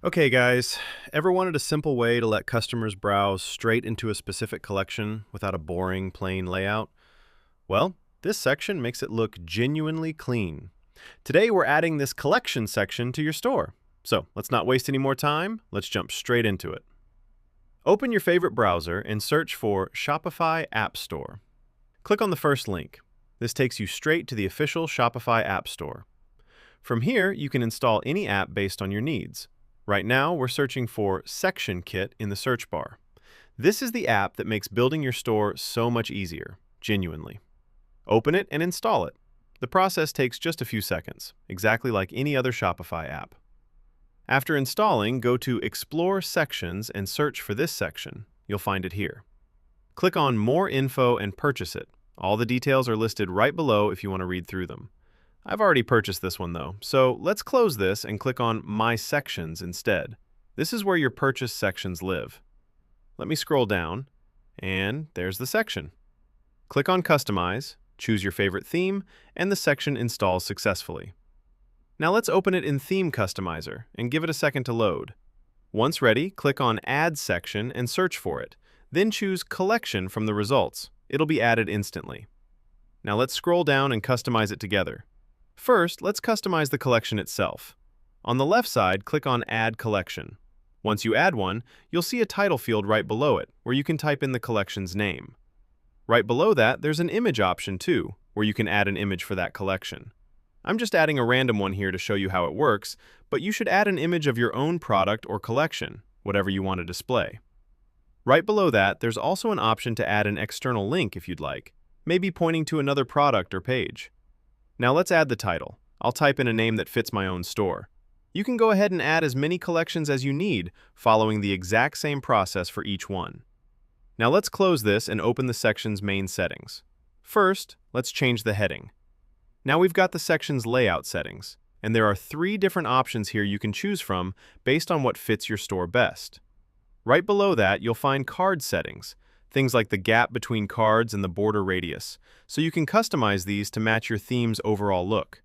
Okay, guys, ever wanted a simple way to let customers browse straight into a specific collection without a boring, plain layout? Well, this section makes it look genuinely clean. Today, we're adding this collection section to your store. So let's not waste any more time. Let's jump straight into it. Open your favorite browser and search for Shopify App Store. Click on the first link. This takes you straight to the official Shopify App Store. From here, you can install any app based on your needs. Right now, we're searching for Section Kit in the search bar. This is the app that makes building your store so much easier, genuinely. Open it and install it. The process takes just a few seconds, exactly like any other Shopify app. After installing, go to Explore Sections and search for this section. You'll find it here. Click on More Info and purchase it. All the details are listed right below if you want to read through them. I've already purchased this one though, so let's close this and click on My Sections instead. This is where your purchase sections live. Let me scroll down, and there's the section. Click on Customize, choose your favorite theme, and the section installs successfully. Now let's open it in Theme Customizer and give it a second to load. Once ready, click on Add Section and search for it. Then choose Collection from the results. It'll be added instantly. Now let's scroll down and customize it together. First, let's customize the collection itself. On the left side, click on Add Collection. Once you add one, you'll see a title field right below it, where you can type in the collection's name. Right below that, there's an image option too, where you can add an image for that collection. I'm just adding a random one here to show you how it works, but you should add an image of your own product or collection, whatever you want to display. Right below that, there's also an option to add an external link if you'd like, maybe pointing to another product or page. Now let's add the title. I'll type in a name that fits my own store. You can go ahead and add as many collections as you need, following the exact same process for each one. Now let's close this and open the section's main settings. First, let's change the heading. Now we've got the section's layout settings, and there are 3 different options here you can choose from based on what fits your store best. Right below that, you'll find card settings, things like the gap between cards and the border radius, so you can customize these to match your theme's overall look.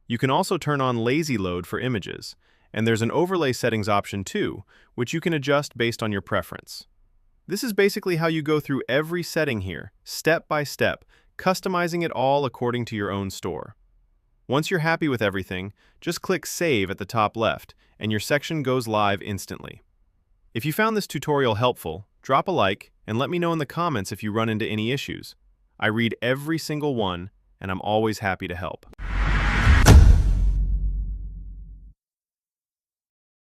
You can also turn on lazy load for images, and there's an overlay settings option too, which you can adjust based on your preference. This is basically how you go through every setting here, step by step, customizing it all according to your own store. Once you're happy with everything, just click Save at the top left, and your section goes live instantly. If you found this tutorial helpful, drop a like and let me know in the comments if you run into any issues. I read every single one, and I'm always happy to help.